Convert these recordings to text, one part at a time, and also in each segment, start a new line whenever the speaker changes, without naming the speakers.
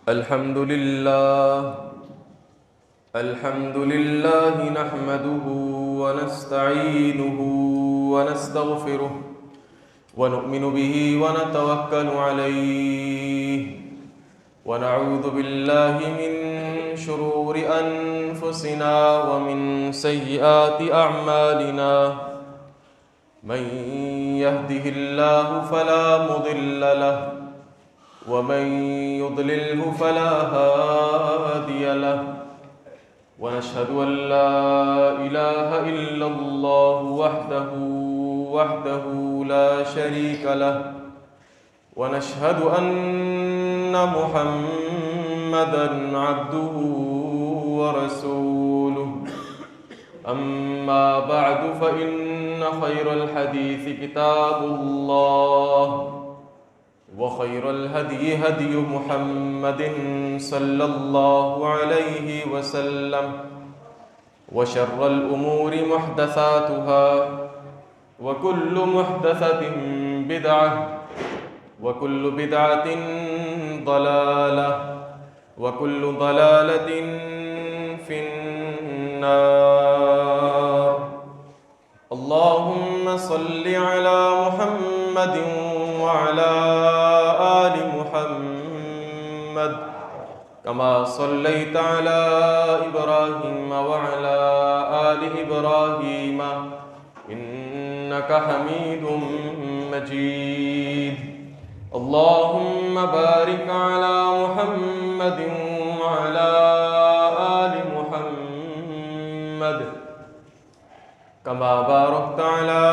الحمد لله نحمده ونستعينه ونستغفره ونؤمن به ونتوكل عليه ونعوذ بالله من شرور أنفسنا ومن سيئات أعمالنا من يهده الله فلا مضل له ومن يضلله فلا هادي له ونشهد أن لا إله إلا الله وحده لا شريك له ونشهد أن محمدًا عبده ورسوله أما بعد فإن خير الحديث كتاب الله وخير الهدي هدي محمد صلى الله عليه وسلم وشر الأمور محدثاتها وكل محدثة بدعة وكل بدعة ضلالة وكل ضلالة في النار. اللهم صل على محمد وعلى آل محمد كما صليت على إبراهيم وعلى آل إبراهيم إنك حميد مجيد. اللهم بارك على محمد وعلى آل محمد كما باركت على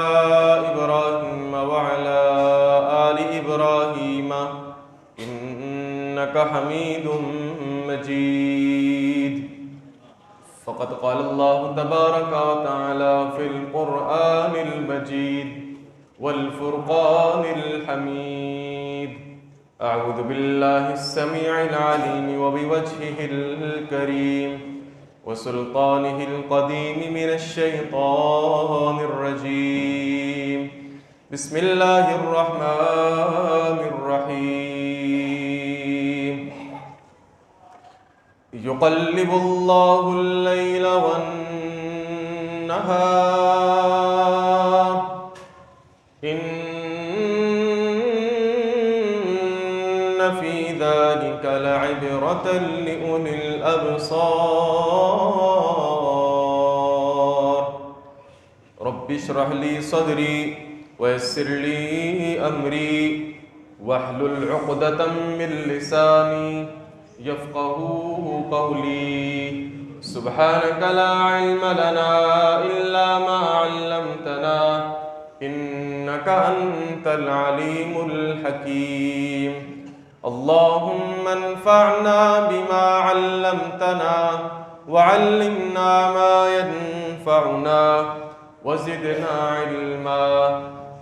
إبراهيم وعلى آل إبراهيم إنك حميد مجيد. فقد قال الله تبارك وتعالى في القرآن المجيد والفرقان الحميد: أعوذ بالله السميع العليم وبوجهه الكريم وسلطانه القديم من الشيطان الرجيم. بسم الله الرحمن الرحيم. يقلب الله الليل والنهار إن في ذلك لعبرة لأولي الأبصار. رب اشرح لي صدري ويسر لي أمري واحلل عقدة من لساني يفقهوا قولي. سبحانك لا علم لنا إلا ما علمتنا إنك أنت العليم الحكيم. اللهم انفعنا بما علمتنا وعلمنا ما ينفعنا وزدنا علما.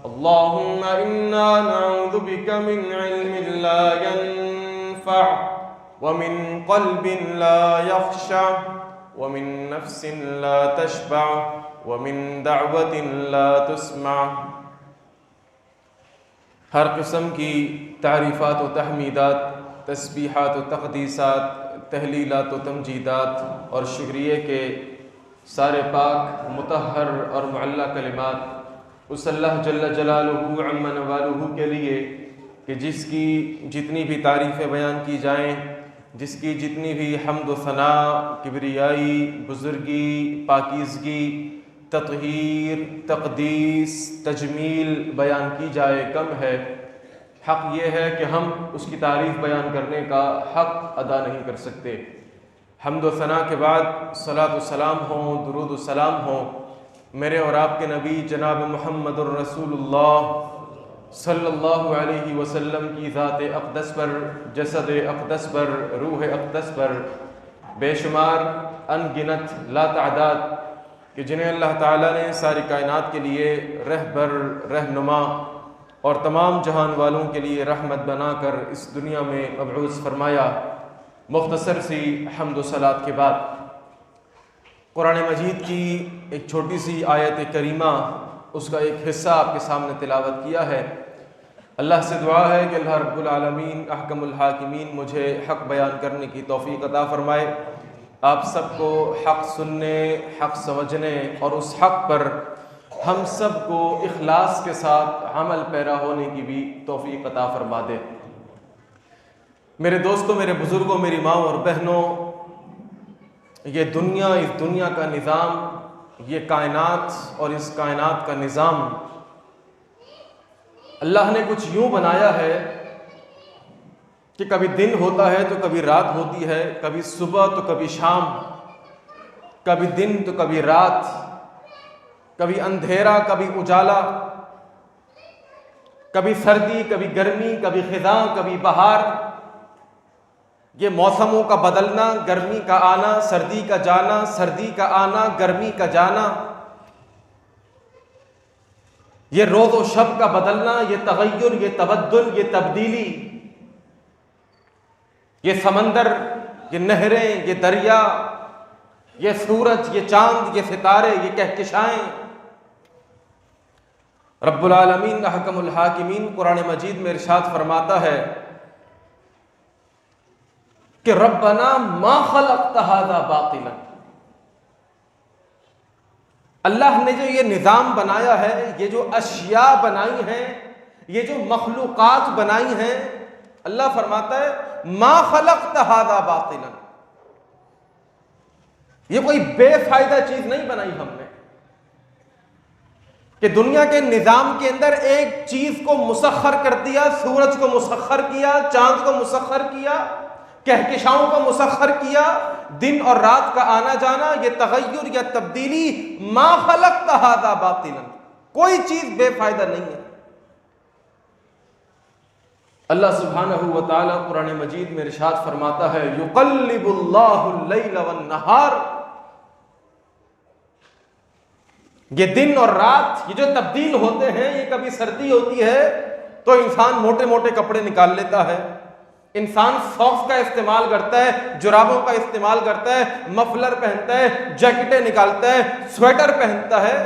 اللهم إنا نعوذ بك من علم لا ينفع ومن قلب لا يخشع ومن نفس لا تشبع ومن دعوة لا تسمع. ہر قسم کی تعریفات و تحمیدات، تسبیحات و تقدیسات، تہلیلات و تمجیدات اور شکریہ کے سارے پاک، مطہر اور معلیٰ کلمات اس اللہ جل جلالہ عم نوالہ کے لیے کہ جس کی جتنی بھی تعریفیں بیان کی جائیں، جس کی جتنی بھی حمد و ثناء، کبریائی، بزرگی، پاکیزگی، تطہیر، تقدیس، تجمیل بیان کی جائے کم ہے. حق یہ ہے کہ ہم اس کی تعریف بیان کرنے کا حق ادا نہیں کر سکتے. حمد و ثناء کے بعد صلاۃ و سلام ہوں، درود و سلام ہوں میرے اور آپ کے نبی جناب محمد الرسول اللہ صلی اللہ علیہ وسلم کی ذات اقدس پر، جسد اقدس پر، روح اقدس پر، بے شمار ان گنت لا تعداد کہ جنہیں اللہ تعالیٰ نے ساری کائنات کے لیے رہبر، رہنما اور تمام جہان والوں کے لیے رحمت بنا کر اس دنیا میں مبعوث فرمایا. مختصر سی حمد و صلات کے بعد قرآن مجید کی ایک چھوٹی سی آیت کریمہ، اس کا ایک حصہ آپ کے سامنے تلاوت کیا ہے. اللہ سے دعا ہے کہ اللہ رب العالمین احکم الحاکمین مجھے حق بیان کرنے کی توفیق عطا فرمائے، آپ سب کو حق سننے، حق سمجھنے اور اس حق پر ہم سب کو اخلاص کے ساتھ عمل پیرا ہونے کی بھی توفیق عطا فرما دے۔ میرے دوستوں، میرے بزرگوں، میری ماں اور بہنوں، یہ دنیا، اس دنیا کا نظام، یہ کائنات اور اس کائنات کا نظام اللہ نے کچھ یوں بنایا ہے کہ کبھی دن ہوتا ہے تو کبھی رات ہوتی ہے، کبھی صبح تو کبھی شام، کبھی دن تو کبھی رات، کبھی اندھیرا کبھی اجالا، کبھی سردی کبھی گرمی، کبھی خزاں کبھی بہار۔ یہ موسموں کا بدلنا، گرمی کا آنا، سردی کا جانا، سردی کا آنا، گرمی کا جانا، یہ روز و شب کا بدلنا، یہ تغیر، یہ تبدل، یہ تبدیلی، یہ سمندر، یہ نہریں، یہ دریا، یہ سورج، یہ چاند، یہ ستارے، یہ کہکشائیں۔ رب العالمین احکم الحاکمین قرآن مجید میں ارشاد فرماتا ہے کہ ربنا ما خلقت ھذا باطلا، اللہ نے جو یہ نظام بنایا ہے، یہ جو اشیاء بنائی ہیں، یہ جو مخلوقات بنائی ہیں، اللہ فرماتا ہے ما خلقت ھذا باطلا، یہ کوئی بے فائدہ چیز نہیں بنائی ہم نے کہ دنیا کے نظام کے اندر ایک چیز کو مسخر کر دیا، سورج کو مسخر کیا، چاند کو مسخر کیا، کہکشاؤں کو مسخر کیا، دن اور رات کا آنا جانا، یہ تغیر یا تبدیلی، ما خلقت ھذا باطلا، کوئی چیز بے فائدہ نہیں ہے۔ اللہ سبحانہ و تعالی قرآن مجید میں ارشاد فرماتا ہے یقلب اللہ اللیل والنہار، یہ دن اور رات، یہ جو تبدیل ہوتے ہیں، یہ کبھی سردی ہوتی ہے تو انسان موٹے موٹے کپڑے نکال لیتا ہے، انسان ساکس کا استعمال کرتا ہے، جرابوں کا استعمال کرتا ہے، مفلر پہنتا ہے، جیکٹیں نکالتا ہے، سویٹر پہنتا ہے۔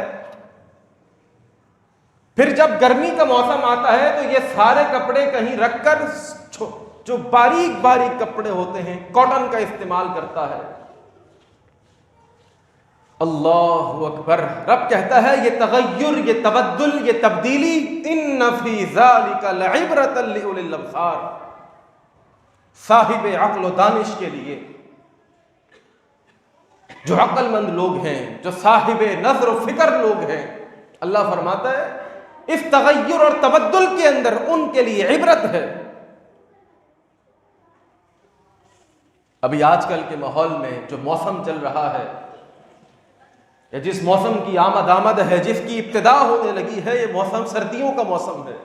پھر جب گرمی کا موسم آتا ہے تو یہ سارے کپڑے کہیں رکھ کر جو باریک باریک کپڑے ہوتے ہیں، کاٹن کا استعمال کرتا ہے۔ اللہ اکبر، رب کہتا ہے یہ تغیر، یہ تبدل، یہ تبدیلی، ان فی ذالک لعبرۃ لأولی الابصار، صاحب عقل و دانش کے لیے، جو عقل مند لوگ ہیں، جو صاحب نظر و فکر لوگ ہیں، اللہ فرماتا ہے اس تغیر اور تبدل کے اندر ان کے لیے عبرت ہے۔ ابھی آج کل کے ماحول میں جو موسم چل رہا ہے، یا جس موسم کی آمد ہے، جس کی ابتدا ہونے لگی ہے، یہ موسم سردیوں کا موسم ہے،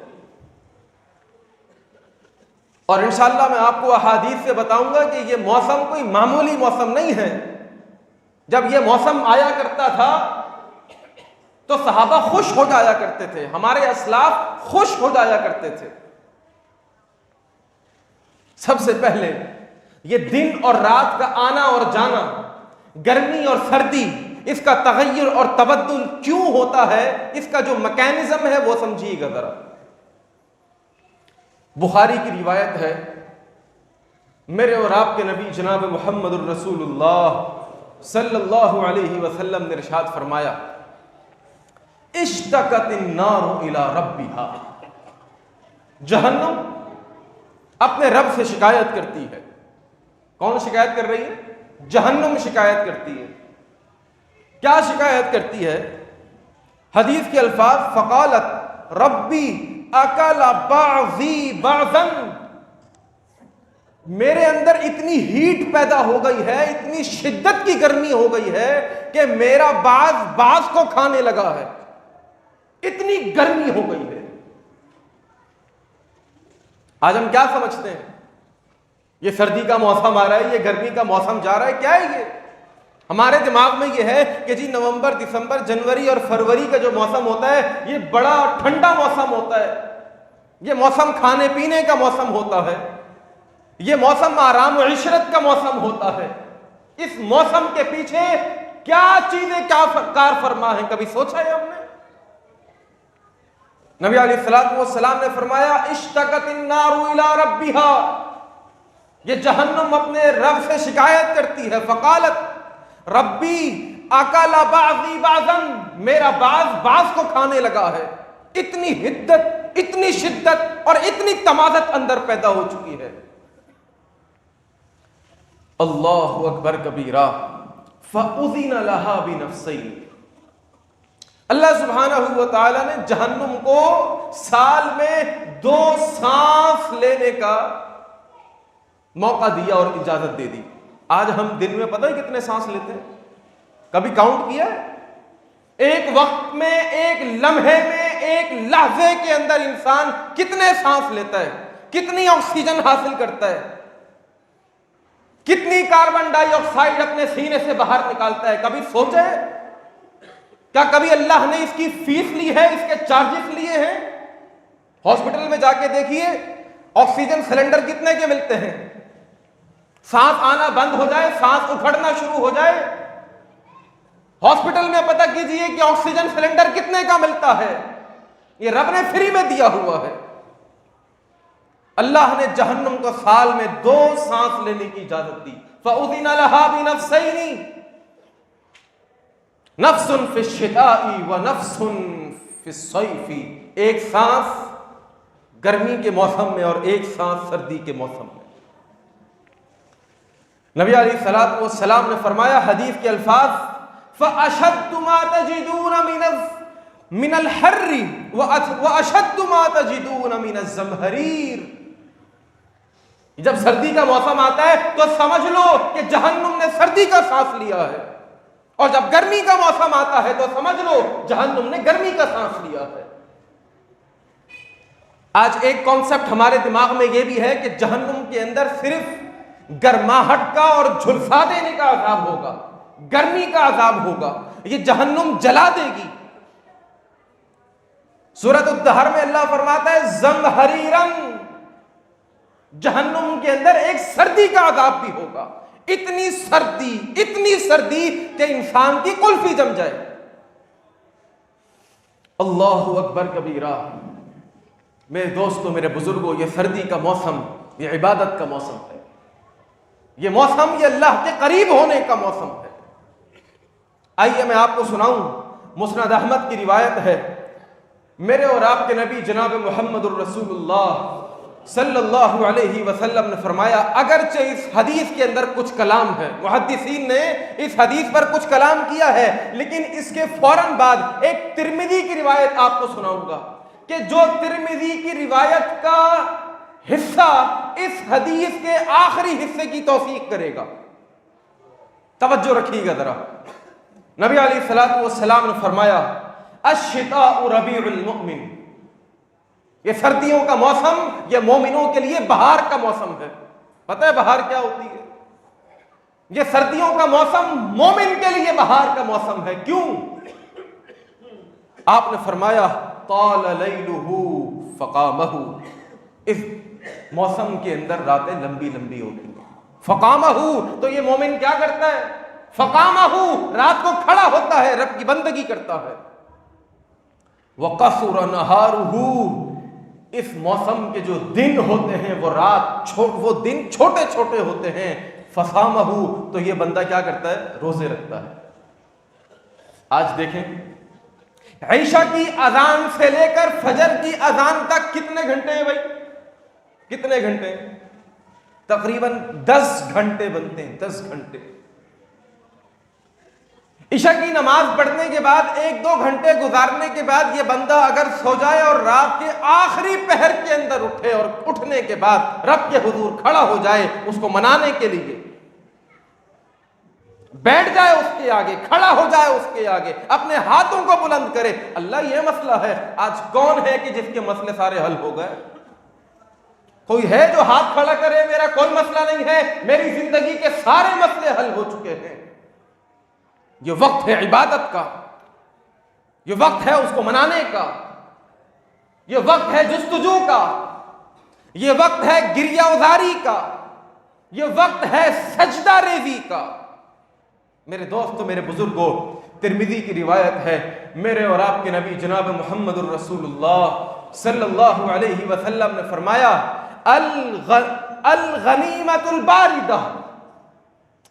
اور انشاءاللہ میں آپ کو احادیث سے بتاؤں گا کہ یہ موسم کوئی معمولی موسم نہیں ہے۔ جب یہ موسم آیا کرتا تھا تو صحابہ خوش ہو جایا کرتے تھے، ہمارے اسلاف خوش ہو جایا کرتے تھے۔ سب سے پہلے یہ دن اور رات کا آنا اور جانا، گرمی اور سردی، اس کا تغیر اور تبدل کیوں ہوتا ہے، اس کا جو میکینزم ہے وہ سمجھیے گا ذرا۔ بخاری کی روایت ہے، میرے اور آپ کے نبی جناب محمد الرسول اللہ صلی اللہ علیہ وسلم نے ارشاد فرمایا اشتکت النار الی ربھا، جہنم اپنے رب سے شکایت کرتی ہے۔ کون شکایت کر رہی ہے؟ جہنم شکایت کرتی ہے۔ کیا شکایت کرتی ہے؟ حدیث کے الفاظ فقالت ربی اکل بعضی بعضا، میرے اندر اتنی ہیٹ پیدا ہو گئی ہے، اتنی شدت کی گرمی ہو گئی ہے کہ میرا بعض کو کھانے لگا ہے، اتنی گرمی ہو گئی ہے۔ آج ہم کیا سمجھتے ہیں؟ یہ سردی کا موسم آ رہا ہے، یہ گرمی کا موسم جا رہا ہے، کیا ہے یہ؟ ہمارے دماغ میں یہ ہے کہ جی نومبر، دسمبر، جنوری اور فروری کا جو موسم ہوتا ہے یہ بڑا ٹھنڈا موسم ہوتا ہے، یہ موسم کھانے پینے کا موسم ہوتا ہے، یہ موسم آرام و عشرت کا موسم ہوتا ہے۔ اس موسم کے پیچھے کیا چیزیں کیا کار فرما ہیں، کبھی سوچا ہے ہم نے؟ نبی علیہ الصلوۃ والسلام نے فرمایا اشتکت النار الی ربھا، یہ جہنم اپنے رب سے شکایت کرتی ہے، فقالت ربی اکل بعضی بعضا، میرا بعض کو کھانے لگا ہے۔ اتنی حدت، اتنی شدت اور اتنی تمازت اندر پیدا ہو چکی ہے۔ اللہ اکبر کبیرہ، فأذن لها بنفسین، اللہ سبحانہ و تعالی نے جہنم کو سال میں 2 سانس لینے کا موقع دیا اور اجازت دے دی۔ آج ہم دن میں پتہ ہے کتنے سانس لیتے ہیں؟ کبھی کاؤنٹ کیا ہے؟ ایک وقت میں، ایک لمحے میں، ایک لحظے کے اندر انسان کتنے سانس لیتا ہے، کتنی آکسیجن حاصل کرتا ہے، کتنی کاربن ڈائی آکسائڈ اپنے سینے سے باہر نکالتا ہے؟ کبھی سوچے؟ کیا کبھی اللہ نے اس کی فیس لی ہے، اس کے چارجز لیے ہیں؟ ہاسپٹل میں جا کے دیکھیے، آکسیجن سلنڈر کتنے کے ملتے ہیں؟ سانس آنا بند ہو جائے، سانس اکھڑنا شروع ہو جائے، ہاسپٹل میں پتہ کیجئے کہ آکسیجن سلنڈر کتنے کا ملتا ہے۔ یہ رب نے فری میں دیا ہوا ہے۔ اللہ نے جہنم کو سال میں 2 سانس لینے کی اجازت دی۔ فَأُذِنَ لَهَا بِنَفْسَيْنِ، نفس فی الشتاء و نفس فی الصیف، ایک سانس گرمی کے موسم میں اور ایک سانس سردی کے موسم میں۔ نبی علیہ الصلوۃ والسلام نے فرمایا، حدیث کے الفاظ، فَأَشَدُّ مَا تَجِدُونَ مِنَ الْحَرِّ وَأَشَدُّ مَا تَجِدُونَ مِنَ الزَّمْهَرِيرِ، جب سردی کا موسم آتا ہے تو سمجھ لو کہ جہنم نے سردی کا سانس لیا ہے، اور جب گرمی کا موسم آتا ہے تو سمجھ لو جہنم نے گرمی کا سانس لیا ہے۔ آج ایک کانسیپٹ ہمارے دماغ میں یہ بھی ہے کہ جہنم کے اندر صرف گرماہٹ کا اور جھلسا دینے کا عذاب ہوگا، گرمی کا عذاب ہوگا، یہ جہنم جلا دے گی۔ سورۃ الدہر میں اللہ فرماتا ہے زمہریرن، جہنم کے اندر ایک سردی کا عذاب بھی ہوگا، اتنی سردی کہ انسان کی قلفی جم جائے۔ اللہ اکبر کبیرہ۔ میرے دوستوں، میرے بزرگوں، یہ سردی کا موسم یہ عبادت کا موسم ہے، یہ موسم یہ اللہ کے قریب ہونے کا موسم ہے۔ آئیے میں آپ کو سناؤں، مسند احمد کی روایت ہے، میرے اور آپ کے نبی جناب محمد الرسول اللہ صلی اللہ علیہ وسلم نے فرمایا، اگرچہ اس حدیث کے اندر کچھ کلام ہے، محدثین نے اس حدیث پر کچھ کلام کیا ہے، لیکن اس کے فوراً بعد ایک ترمذی کی روایت آپ کو سناؤں گا کہ جو ترمذی کی روایت کا حصہ اس حدیث کے آخری حصے کی توثیق کرے گا۔ توجہ رکھیے گا ذرا۔ نبی علیہ الصلوۃ والسلام نے فرمایا، الشتاء ربیع المؤمن، یہ سردیوں کا موسم یہ مومنوں کے لیے بہار کا موسم ہے۔ پتہ ہے بہار کیا ہوتی ہے؟ یہ سردیوں کا موسم مومن کے لیے بہار کا موسم ہے۔ کیوں؟ آپ نے فرمایا طال لیلہ فقامہ، اس موسم کے اندر راتیں لمبی لمبی ہوتی ہیں۔ فقامہ تو یہ مومن کیا کرتا ہے؟ فقامہ رات کو کھڑا ہوتا ہے، رب کی بندگی کرتا ہے۔ وقصر نہارہ، اس موسم کے جو دن ہوتے ہیں وہ دن چھوٹے چھوٹے ہوتے ہیں۔ فصامہ، تو یہ بندہ کیا کرتا ہے؟ روزے رکھتا ہے۔ آج دیکھیں، عشاء کی اذان سے لے کر فجر کی اذان تک کتنے گھنٹے ہیں بھائی؟ کتنے گھنٹے؟ تقریباً 10 گھنٹے بنتے ہیں، 10 گھنٹے۔ عشاء کی نماز پڑھنے کے بعد 1-2 گھنٹے گزارنے کے بعد یہ بندہ اگر سو جائے اور رات کے آخری پہر کے اندر اٹھے اور اٹھنے کے بعد رب کے حضور کھڑا ہو جائے اس کو منانے کے لیے، بیٹھ جائے اس کے آگے، کھڑا ہو جائے اس کے آگے، اپنے ہاتھوں کو بلند کرے، اللہ یہ مسئلہ ہے، آج کون ہے کہ جس کے مسئلے سارے حل ہو گئے؟ کوئی ہے جو ہاتھ کھڑا کرے میرا کوئی مسئلہ نہیں ہے، میری زندگی کے سارے مسئلے حل ہو چکے ہیں؟ یہ وقت ہے عبادت کا، یہ وقت ہے اس کو منانے کا، یہ وقت ہے جستجو کا، یہ وقت ہے گریہ ازاری کا، یہ وقت ہے سجدہ ریزی کا۔ میرے دوستو، میرے بزرگوں، ترمذی کی روایت ہے، میرے اور آپ کے نبی جناب محمد الرسول اللہ صلی اللہ علیہ وسلم نے فرمایا الغنیمت الباردہ.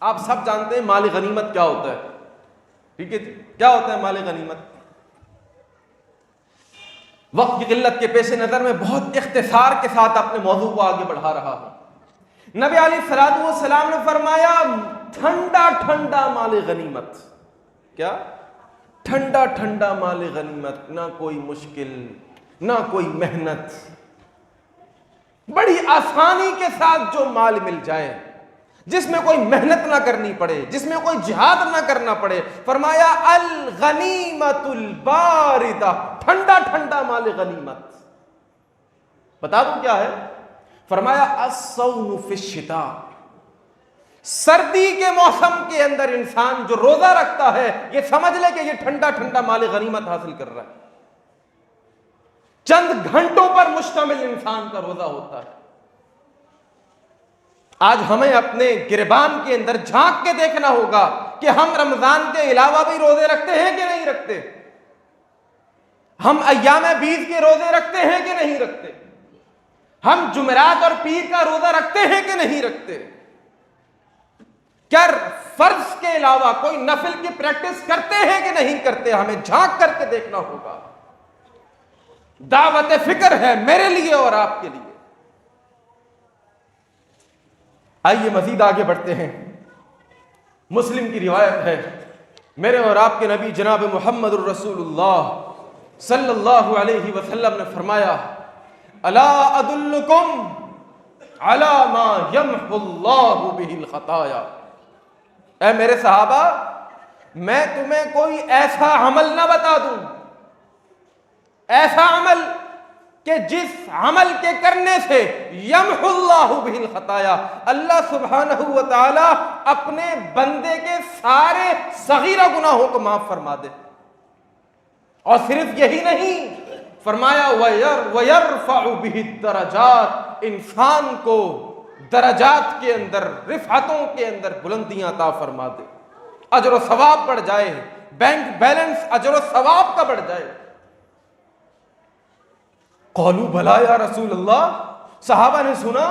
آپ سب جانتے ہیں مال غنیمت کیا ہوتا ہے، ٹھیک ہے؟ کیا ہوتا ہے مال غنیمت؟ وقت کی قلت کے پیش نظر میں بہت اختصار کے ساتھ اپنے موضوع کو آگے بڑھا رہا ہوں. نبی علیہ الصلوۃ والسلام نے فرمایا ٹھنڈا ٹھنڈا مال غنیمت. کیا؟ ٹھنڈا ٹھنڈا مال غنیمت، نہ کوئی مشکل، نہ کوئی محنت، بڑی آسانی کے ساتھ جو مال مل جائے، جس میں کوئی محنت نہ کرنی پڑے، جس میں کوئی جہاد نہ کرنا پڑے. فرمایا الغنیمت الباردہ، ٹھنڈا ٹھنڈا مال غنیمت. بتا دوں کیا ہے؟ فرمایا الصوم فی الشتاء، سردی کے موسم کے اندر انسان جو روزہ رکھتا ہے یہ سمجھ لے کہ یہ ٹھنڈا ٹھنڈا مال غنیمت حاصل کر رہا ہے. چند گھنٹوں پر مشتمل انسان کا روزہ ہوتا ہے. آج ہمیں اپنے گریبان کے اندر جھانک کے دیکھنا ہوگا کہ ہم رمضان کے علاوہ بھی روزے رکھتے ہیں کہ نہیں رکھتے؟ ہم ایام بیض کے روزے رکھتے ہیں کہ نہیں رکھتے؟ ہم جمعرات اور پیر کا روزہ رکھتے ہیں کہ نہیں رکھتے؟ کیا فرض کے علاوہ کوئی نفل کی پریکٹس کرتے ہیں کہ نہیں کرتے؟ ہمیں جھانک کر کے دیکھنا ہوگا. دعوت فکر ہے میرے لیے اور آپ کے لیے. آئیے مزید آگے بڑھتے ہیں. مسلم کی روایت ہے، میرے اور آپ کے نبی جناب محمد الرسول اللہ صلی اللہ علیہ وسلم نے فرمایا الا ادلکم علی ما یمحو اللہ بہ الخطایا. اے میرے صحابہ، میں تمہیں کوئی ایسا عمل نہ بتا دوں، ایسا عمل کہ جس عمل کے کرنے سے یمحو اللہ بہ الخطایا، اللہ سبحانہ و تعالی اپنے بندے کے سارے صغیرہ گناہوں کو معاف فرما دے. اور صرف یہی نہیں، فرمایا وَيَرْفَعُ بِهِ الدَّرَجَاتِ، انسان کو درجات کے اندر، رفعتوں کے اندر بلندیاں عطا فرما دے، اجر و ثواب بڑھ جائے، بینک بیلنس اجر و ثواب کا بڑھ جائے. قالوا بھلا یا رسول اللہ، صحابہ نے سنا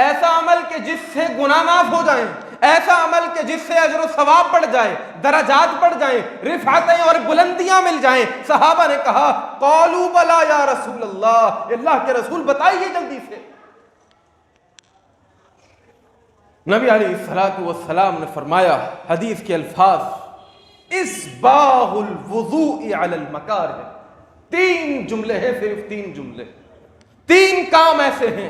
ایسا عمل کہ جس سے گناہ معاف ہو جائیں، ایسا عمل کہ جس سے اجر و ثواب بڑھ جائے، درجات بڑھ جائیں، رفعتیں اور بلندیاں مل جائیں. صحابہ نے کہا قالوا بھلا یا رسول اللہ، اللہ کے رسول بتائیے جلدی سے. نبی علیہ الصلوۃ والسلام نے فرمایا، حدیث کے الفاظ، اسباغ الوضوء علی المکارہ. 3 جملے ہیں، صرف 3 جملے. 3 کام ایسے ہیں،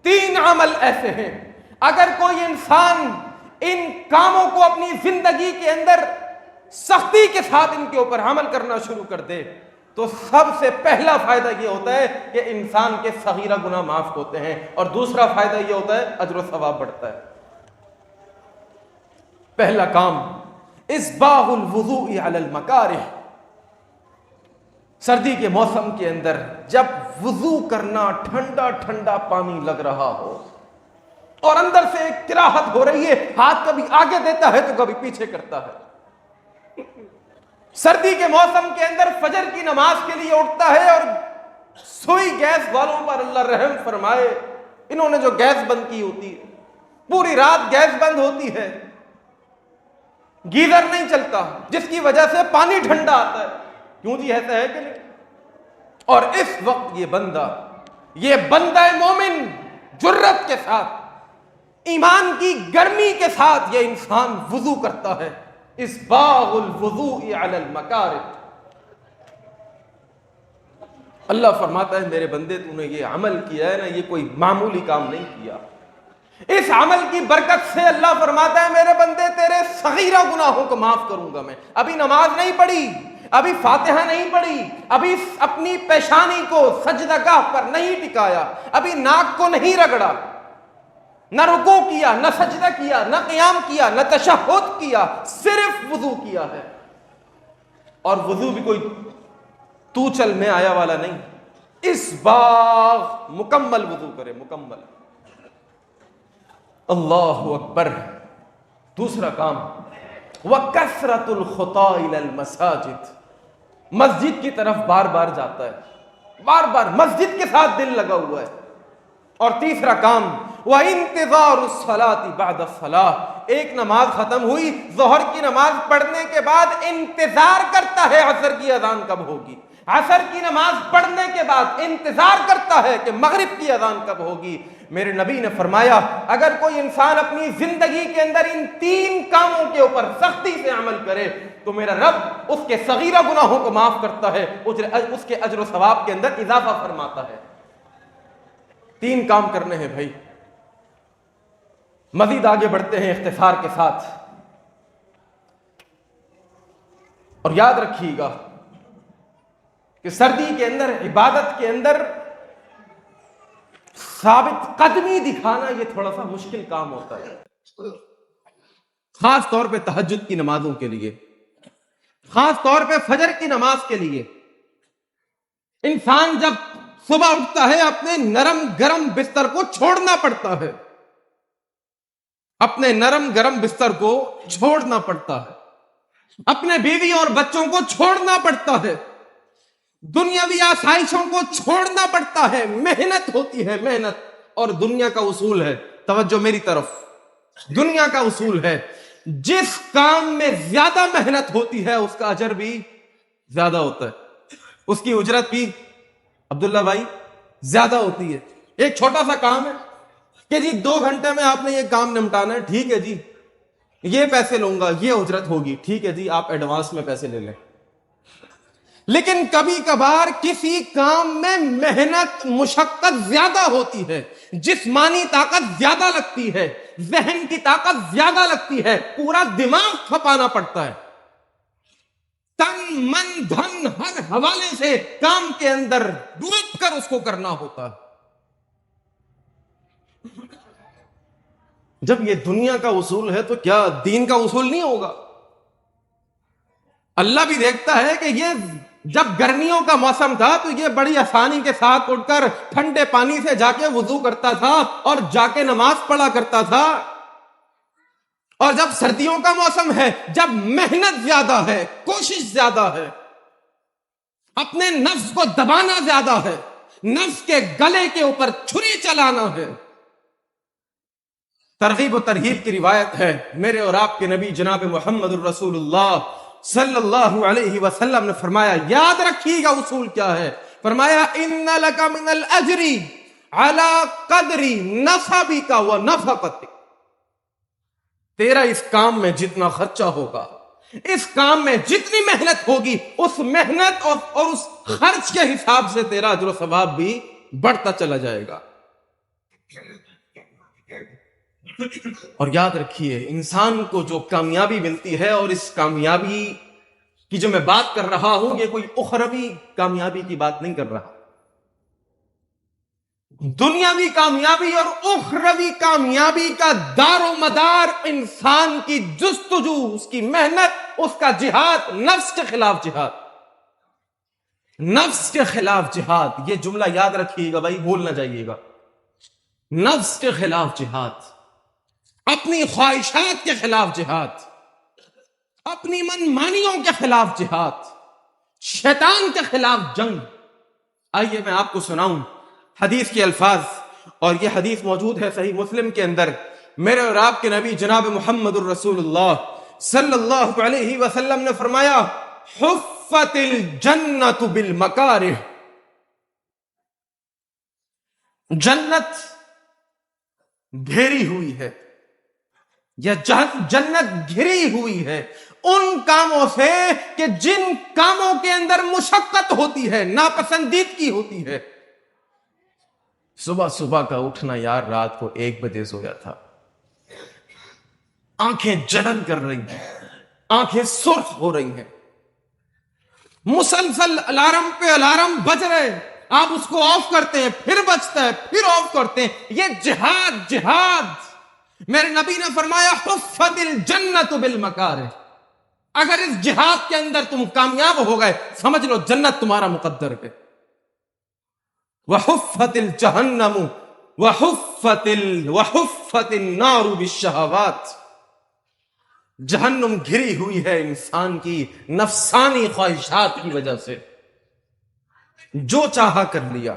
3 عمل ایسے ہیں، اگر کوئی انسان ان کاموں کو اپنی زندگی کے اندر سختی کے ساتھ ان کے اوپر عمل کرنا شروع کر دے تو سب سے پہلا فائدہ یہ ہوتا ہے کہ انسان کے صغیرہ گناہ معاف ہوتے ہیں، اور دوسرا فائدہ یہ ہوتا ہے اجر و ثواب بڑھتا ہے. پہلا کام اسباغ الوضوء علی المکارہ. سردی کے موسم کے اندر جب وضو کرنا، ٹھنڈا ٹھنڈا پانی لگ رہا ہو اور اندر سے ایک کراہت ہو رہی ہے، ہاتھ کبھی آگے دیتا ہے تو کبھی پیچھے کرتا ہے. سردی کے موسم کے اندر فجر کی نماز کے لیے اٹھتا ہے اور سوئی گیس والوں پر اللہ رحم فرمائے، انہوں نے جو گیس بند کی ہوتی ہے، پوری رات گیس بند ہوتی ہے، گیزر نہیں چلتا، جس کی وجہ سے پانی ٹھنڈا آتا ہے. کیوں جی ایسا ہے کہ نہیں؟ اور اس وقت یہ بندہ مومن جرت کے ساتھ، ایمان کی گرمی کے ساتھ یہ انسان وضو کرتا ہے. اسباغ الوضوء علی المکارہ. اللہ فرماتا ہے میرے بندے تو نے یہ عمل کیا ہے نا، یہ کوئی معمولی کام نہیں کیا. اس عمل کی برکت سے اللہ فرماتا ہے میرے بندے تیرے صغیرہ گناہوں کو معاف کروں گا میں. ابھی نماز نہیں پڑھی، ابھی فاتحہ نہیں پڑھی، ابھی اپنی پیشانی کو سجدہ گاہ پر نہیں ٹکایا، ابھی ناک کو نہیں رگڑا، نہ رکوع کیا، نہ سجدہ کیا، نہ قیام کیا، نہ تشہد کیا، صرف وضو کیا ہے. اور وضو بھی کوئی تو چل میں آیا والا نہیں، اسباغ مکمل وضو کرے، مکمل. اللہ اکبر. دوسرا کام وَكَثْرَةُ الْخُطَىٰ إِلَى الْمَسَاجِدِ، مسجد کی طرف بار بار جاتا ہے، بار بار مسجد کے ساتھ دل لگا ہوا ہے۔ اور تیسرا کام وَإِنْتِظَارُ الصَّلَاةِ بَعْدَ الصَّلَاةِ، ایک نماز ختم ہوئی، ظہر کی نماز پڑھنے کے بعد انتظار کرتا ہے عصر کی اذان کب ہوگی، عصر کی نماز پڑھنے کے بعد انتظار کرتا ہے کہ مغرب کی اذان کب ہوگی۔ میرے نبی نے فرمایا اگر کوئی انسان اپنی زندگی کے اندر ان تین کاموں کے اوپر سختی سے عمل کرے تو میرا رب اس کے صغیرہ گناہوں کو معاف کرتا ہے، اس کے اجر و ثواب کے اندر اضافہ فرماتا ہے۔ تین کام کرنے ہیں بھائی، مزید آگے بڑھتے ہیں اختصار کے ساتھ۔ اور یاد رکھیے گا کہ سردی کے اندر، عبادت کے اندر ثابت قدمی دکھانا یہ تھوڑا سا مشکل کام ہوتا ہے، خاص طور پہ تہجد کی نمازوں کے لیے، خاص طور پہ فجر کی نماز کے لیے۔ انسان جب صبح اٹھتا ہے اپنے نرم گرم بستر کو چھوڑنا پڑتا ہے، اپنے نرم گرم بستر کو چھوڑنا پڑتا ہے، اپنے بیوی اور بچوں کو چھوڑنا پڑتا ہے، دنیاوی آسائشوں کو چھوڑنا پڑتا ہے، محنت ہوتی ہے، محنت۔ اور دنیا کا اصول ہے، توجہ میری طرف، دنیا کا اصول ہے جس کام میں زیادہ محنت ہوتی ہے اس کا اجر بھی زیادہ ہوتا ہے، اس کی اجرت بھی عبداللہ بھائی زیادہ ہوتی ہے۔ ایک چھوٹا سا کام ہے کہ جی 2 گھنٹے میں آپ نے یہ کام نمٹانا ہے، ٹھیک ہے جی یہ پیسے لوں گا، یہ اجرت ہوگی، ٹھیک ہے جی آپ ایڈوانس میں پیسے لے لیں۔ لیکن کبھی کبھار کسی کام میں محنت مشقت زیادہ ہوتی ہے، جسمانی طاقت زیادہ لگتی ہے، ذہن کی طاقت زیادہ لگتی ہے، پورا دماغ کھپانا پڑتا ہے، تن من دھن ہر حوالے سے کام کے اندر ڈوب کر اس کو کرنا ہوتا ہے۔ جب یہ دنیا کا اصول ہے تو کیا دین کا اصول نہیں ہوگا؟ اللہ بھی دیکھتا ہے کہ یہ جب گرمیوں کا موسم تھا تو یہ بڑی آسانی کے ساتھ اٹھ کر ٹھنڈے پانی سے جا کے وضو کرتا تھا اور جا کے نماز پڑھا کرتا تھا، اور جب سردیوں کا موسم ہے، جب محنت زیادہ ہے، کوشش زیادہ ہے، اپنے نفس کو دبانا زیادہ ہے، نفس کے گلے کے اوپر چھری چلانا ہے۔ ترغیب و ترہیب کی روایت ہے، میرے اور آپ کے نبی جناب محمد الرسول اللہ صلی اللہ علیہ وسلم نے فرمایا، یاد رکھیے گا اصول کیا ہے، فرمایا ان لک من الاجر علی قدر نصبک و نفقتک، تیرا اس کام میں جتنا خرچہ ہوگا، اس کام میں جتنی محنت ہوگی، اس محنت اور اس خرچ کے حساب سے تیرا اجر و ثواب بھی بڑھتا چلا جائے گا۔ اور یاد رکھیے انسان کو جو کامیابی ملتی ہے، اور اس کامیابی کی جو میں بات کر رہا ہوں یہ کوئی اخروی کامیابی کی بات نہیں کر رہا، دنیاوی کامیابی اور اخروی کامیابی کا دار و مدار انسان کی جستجو، اس کی محنت، اس کا جہاد، نفس کے خلاف جہاد، نفس کے خلاف جہاد۔ یہ جملہ یاد رکھیے گا بھائی، بھول نہ جائیے گا، نفس کے خلاف جہاد، اپنی خواہشات کے خلاف جہاد، اپنی من مانیوں کے خلاف جہاد، شیطان کے خلاف جنگ۔ آئیے میں آپ کو سناؤں حدیث کے الفاظ، اور یہ حدیث موجود ہے صحیح مسلم کے اندر۔ میرے اور آپ کے نبی جناب محمد الرسول اللہ صلی اللہ علیہ وسلم نے فرمایا، حفت الجنت بالمکارہ، جنت گھیری ہوئی ہے، یا جنت گھری ہوئی ہے ان کاموں سے کہ جن کاموں کے اندر مشقت ہوتی ہے، ناپسندیدگی ہوتی ہے۔ صبح صبح کا اٹھنا، یار رات کو 1 بجے سویا تھا، آنکھیں جلن کر رہی ہیں، آنکھیں سرخ ہو رہی ہیں، مسلسل الارم پہ الارم بج رہے، آپ اس کو آف کرتے ہیں، پھر بجتا ہے، پھر آف کرتے ہیں، یہ جہاد جہاد۔ میرے نبی نے فرمایا حفت الجنت بالمکارہ، اگر اس جہاد کے اندر تم کامیاب ہو گئے سمجھ لو جنت تمہارا مقدر ہے۔ وحفت الجہنم وحفت النار بالشہوات، جہنم گھری ہوئی ہے انسان کی نفسانی خواہشات کی وجہ سے، جو چاہا کر لیا۔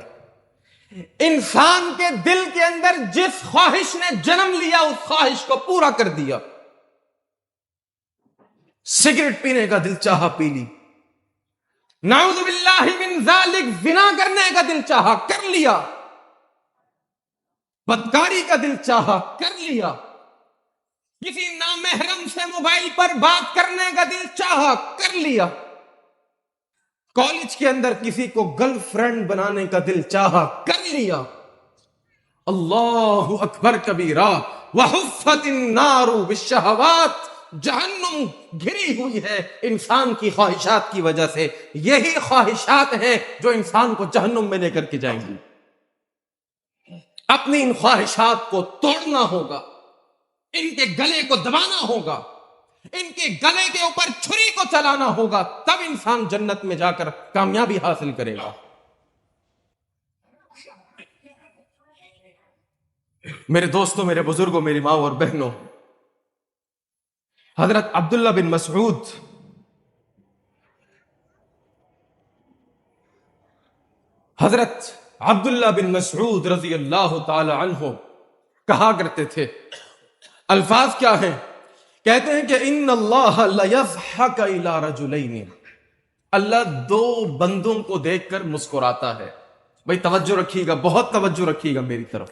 انسان کے دل کے اندر جس خواہش نے جنم لیا اس خواہش کو پورا کر دیا۔ سگریٹ پینے کا دل چاہا پی لی، نعوذ باللہ من ذالک زنا کرنے کا دل چاہا کر لیا، بدکاری کا دل چاہا کر لیا، کسی نامحرم سے موبائل پر بات کرنے کا دل چاہا کر لیا، کالج کے اندر کسی کو گرل فرینڈ بنانے کا دل چاہا کر لیا۔ اللہ اکبر کبیرہ، وحفت النار بالشہوات، جہنم گھری ہوئی ہے انسان کی خواہشات کی وجہ سے۔ یہی خواہشات ہیں جو انسان کو جہنم میں لے کر کے جائیں گی۔ اپنی ان خواہشات کو توڑنا ہوگا، ان کے گلے کو دبانا ہوگا، ان کے گلے کے اوپر چھری کو چلانا ہوگا، تب انسان جنت میں جا کر کامیابی حاصل کرے گا۔ میرے دوستوں، میرے بزرگوں، میری ماں اور بہنوں، حضرت عبداللہ بن مسعود حضرت عبداللہ بن مسعود رضی اللہ تعالی عنہ کہا کرتے تھے، الفاظ کیا ہیں؟ کہتے ہیں کہ ان اللہ لیضحک الی رجلین، اللہ دو بندوں کو دیکھ کر مسکراتا ہے۔ بھائی توجہ رکھیے گا، بہت توجہ رکھیے گا میری طرف۔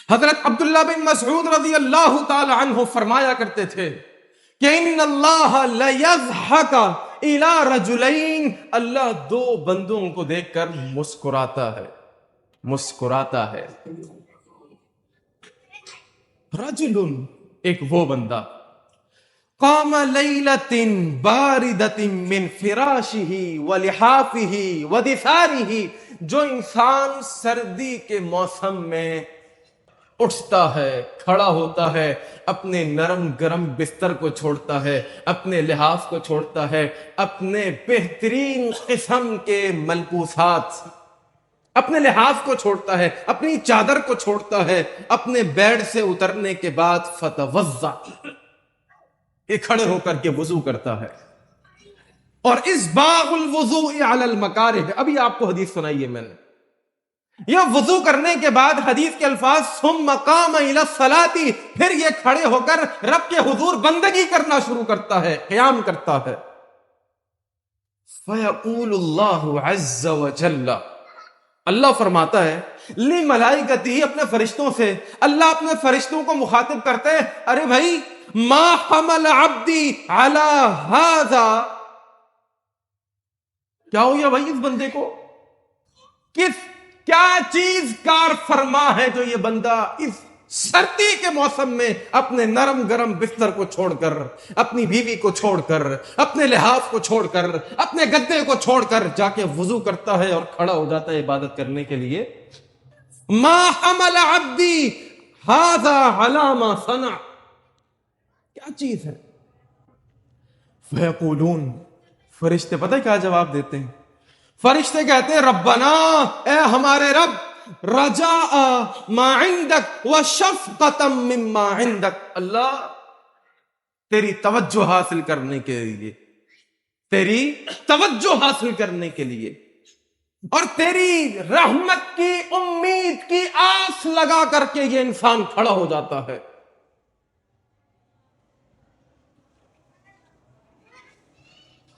حضرت عبداللہ بن مسعود رضی اللہ تعالی عنہ فرمایا کرتے تھے کہ ان اللہ لیضحک الی رجلین، اللہ دو بندوں کو دیکھ کر مسکراتا ہے، مسکراتا ہے۔ رجل، ایک وہ بندہ، قام لیلۃ باردۃ من فراشہ ولحافہ ودثارہ، جو انسان سردی کے موسم میں اٹھتا ہے، کھڑا ہوتا ہے، اپنے نرم گرم بستر کو چھوڑتا ہے، اپنے لحاف کو چھوڑتا ہے، اپنے بہترین قسم کے ملبوسات، اپنے لحاف کو چھوڑتا ہے، اپنی چادر کو چھوڑتا ہے، اپنے بیڈ سے اترنے کے بعد فتوضا، یہ کھڑے ہو کر کے وضو کرتا ہے۔ اور اس باغ الوضوء علی المکارہ، ابھی آپ کو حدیث سنائی ہے میں نے، یہ وضو کرنے کے بعد حدیث کے الفاظ ثم قام الی الصلاۃ، پھر یہ کھڑے ہو کر رب کے حضور بندگی کرنا شروع کرتا ہے، قیام کرتا ہے۔ فیقول اللہ عز وجل، اللہ فرماتا ہے لی ملائکتی، اپنے فرشتوں سے، اللہ اپنے فرشتوں کو مخاطب کرتے ہیں، ارے بھائی ما حمل عبدی علی ھذا، کیا ہو گیا بھائی اس بندے کو، کیا چیز کار فرما ہے جو یہ بندہ اس سردی کے موسم میں اپنے نرم گرم بستر کو چھوڑ کر، اپنی بیوی کو چھوڑ کر، اپنے لحاف کو چھوڑ کر، اپنے گدے کو چھوڑ کر جا کے وضو کرتا ہے اور کھڑا ہو جاتا ہے عبادت کرنے کے لیے۔ ما حمل عبدی ھذا علی ما صنع، کیا چیز ہے؟ فیقولون، فرشتے پتہ کیا جواب دیتے ہیں؟ فرشتے کہتے ہیں ربنا، اے ہمارے رب، رجاء ما عندک وشفقۃ مما عندک، اللہ تیری توجہ حاصل کرنے کے لیے، تیری توجہ حاصل کرنے کے لیے اور تیری رحمت کی امید کی آس لگا کر کے یہ انسان کھڑا ہو جاتا ہے۔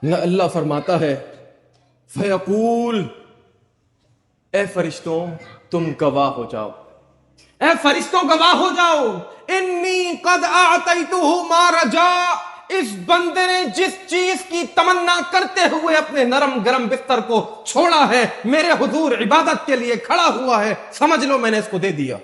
اللہ فرماتا ہے فیقول، اے فرشتوں تم گواہ ہو جاؤ، اے فرشتوں گواہ ہو جاؤ، انی قد اعطیتہ ما رجا، اس بندے نے جس چیز کی تمنا کرتے ہوئے اپنے نرم گرم بستر کو چھوڑا ہے، میرے حضور عبادت کے لیے کھڑا ہوا ہے، سمجھ لو میں نے اس کو دے دیا۔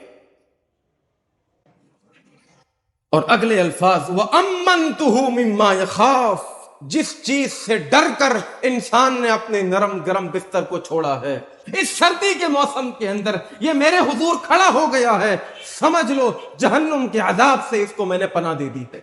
اور اگلے الفاظ وَأَمَّنْتُهُ مِمَّا يَخَافُ، جس چیز سے ڈر کر انسان نے اپنے نرم گرم بستر کو چھوڑا ہے، اس سردی کے موسم کے اندر یہ میرے حضور کھڑا ہو گیا ہے، سمجھ لو جہنم کے عذاب سے اس کو میں نے پناہ دے دی ہے۔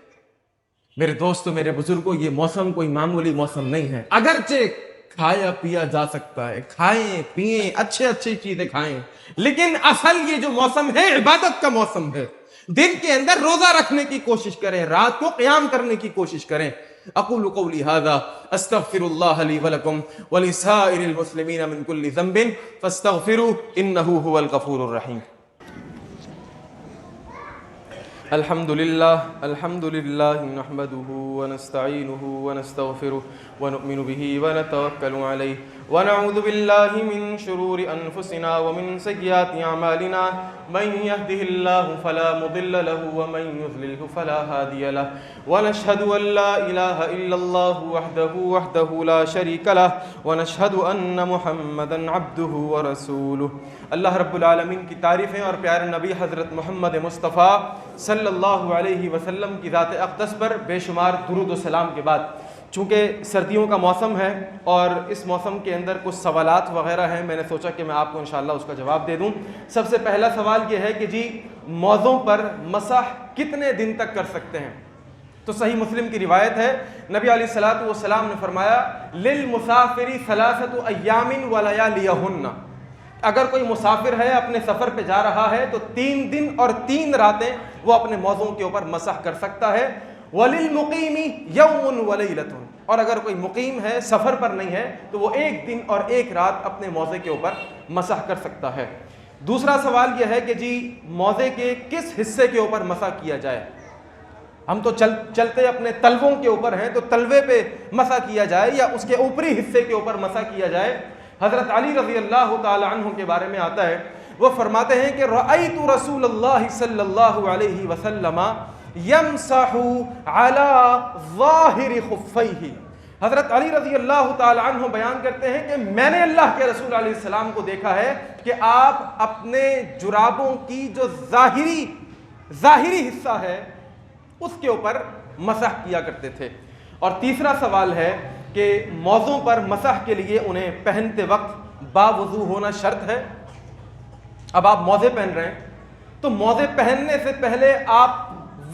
میرے دوستو، میرے بزرگوں، یہ موسم کوئی معمولی موسم نہیں ہے، اگرچہ کھایا پیا جا سکتا ہے، کھائیں پیئیں، اچھی چیزیں کھائیں، لیکن اصل یہ جو موسم ہے عبادت کا موسم ہے۔ دن کے اندر روزہ رکھنے کی کوشش کریں، رات کو قیام کرنے کی کوشش کریں۔ اقول قولی ھذا استغفر اللہ لی ولکم ولسائر المسلمین من کل ذنب فاستغفروہ انہ ھو الغفور الرحیم۔ الحمد للہ نحمده ونستعینه ونستغفره ونؤمن به ونتوکل علیہ ونعوذ باللہ من شرور انفسنا ومن سیئات اعمالنا من يهده الله فلا مضل له ومن يضلله فلا هادي له ونشهد ان لا اله الا الله وحده لا شريك له ونشهد ان محمدا عبده ورسوله۔ اللہ رب العالمین کی تعریفیں اور پیارے نبی حضرت محمد مصطفیٰ صلی اللہ علیہ وسلم کی ذات اقدس پر بے شمار درود و سلام کے بعد، چونکہ سردیوں کا موسم ہے اور اس موسم کے اندر کچھ سوالات وغیرہ ہیں، میں نے سوچا کہ میں آپ کو انشاءاللہ اس کا جواب دے دوں۔ سب سے پہلا سوال یہ ہے کہ جی موزوں پر مسح کتنے دن تک کر سکتے ہیں؟ تو صحیح مسلم کی روایت ہے، نبی علیہ الصلوۃ والسلام نے فرمایا للمسافر ثلاثۃ ایام ولیالیہن، اگر کوئی مسافر ہے اپنے سفر پہ جا رہا ہے تو 3 دن اور 3 راتیں وہ اپنے موضوع کے اوپر مسح کر سکتا ہے۔ وَلِلْمُقِيمِ يَوْمٌ وَلَيْلَةٌ، اور اگر کوئی مقیم ہے سفر پر نہیں ہے تو وہ 1 دن اور 1 رات اپنے موضع کے اوپر مسح کر سکتا ہے۔ دوسرا سوال یہ ہے کہ جی موضع کے کس حصے کے اوپر مسح کیا جائے؟ ہم تو چلتے اپنے تلووں کے اوپر ہیں تو تلوے پہ مسح کیا جائے یا اس کے اوپری حصے کے اوپر مسح کیا جائے؟ حضرت علی رضی اللہ تعالی عنہ کے بارے میں آتا ہے، وہ فرماتے ہیں کہ رأیت رسول اللہ صلی اللہ علیہ وسلم یمسح علی ظاہر خفیہ، حضرت علی رضی اللہ تعالی عنہ بیان کرتے ہیں کہ میں نے اللہ کے رسول علیہ السلام کو دیکھا ہے کہ آپ اپنے جرابوں کی جو ظاہری حصہ ہے اس کے اوپر مسح کیا کرتے تھے۔ اور تیسرا سوال ہے کہ موزوں پر مسح کے لیے انہیں پہنتے وقت باوضو ہونا شرط ہے؟ اب آپ موزے پہن رہے ہیں تو موزے پہننے سے پہلے آپ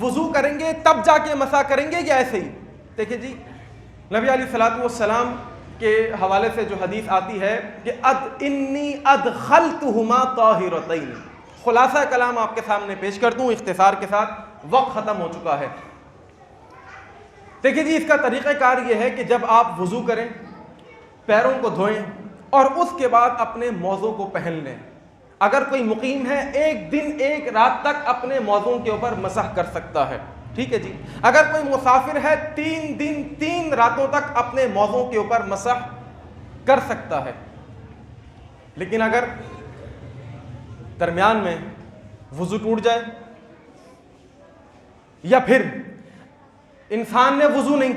وضو کریں گے تب جا کے مسح کریں گے یا ایسے ہی؟ دیکھیں جی نبی علیہ الصلوۃ والسلام کے حوالے سے جو حدیث آتی ہے کہ انی ادخلتہما طاہرتین، خلاصہ کلام آپ کے سامنے پیش کر دوں اختصار کے ساتھ، وقت ختم ہو چکا ہے۔ دیکھیں جی اس کا طریقہ کار یہ ہے کہ جب آپ وضو کریں، پیروں کو دھوئیں اور اس کے بعد اپنے موزوں کو پہن لیں۔ اگر کوئی مقیم ہے 1 دن 1 رات تک اپنے موزوں کے اوپر مسح کر سکتا ہے، ٹھیک ہے جی۔ اگر کوئی مسافر ہے 3 دن 3 راتوں تک اپنے موزوں کے اوپر مسح کر سکتا ہے۔ لیکن اگر درمیان میں وضو ٹوٹ جائے یا پھر انسان نے وضو نہیں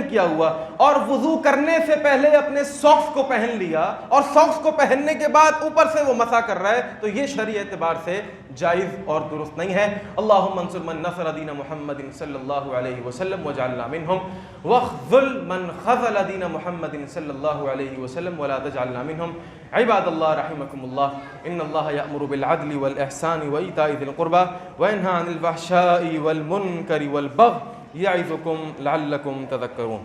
کیا ہوا اور وضو کرنے سے پہلے اپنے ساکس کو پہن لیا اور ساکس کو پہننے کے بعد اوپر سے وہ مسح کر رہا ہے تو یہ شرعی اعتبار سے جائز اور درست نہیں ہے۔ اللہم انصر من نصر دین محمد صلی اللہ علیہ وسلم وجعلنا منہم واخذل من خذل دین محمد صلی اللہ علیہ وسلم ولا تجعلنا منہم۔ عباد اللہ رحمکم اللہ، ان اللہ یأمر بالعدل والإحسان وإیتاء ذی القربى وینہی عن الفحشاء والمنکر والبغی یعظکم لعلکم تذکرون۔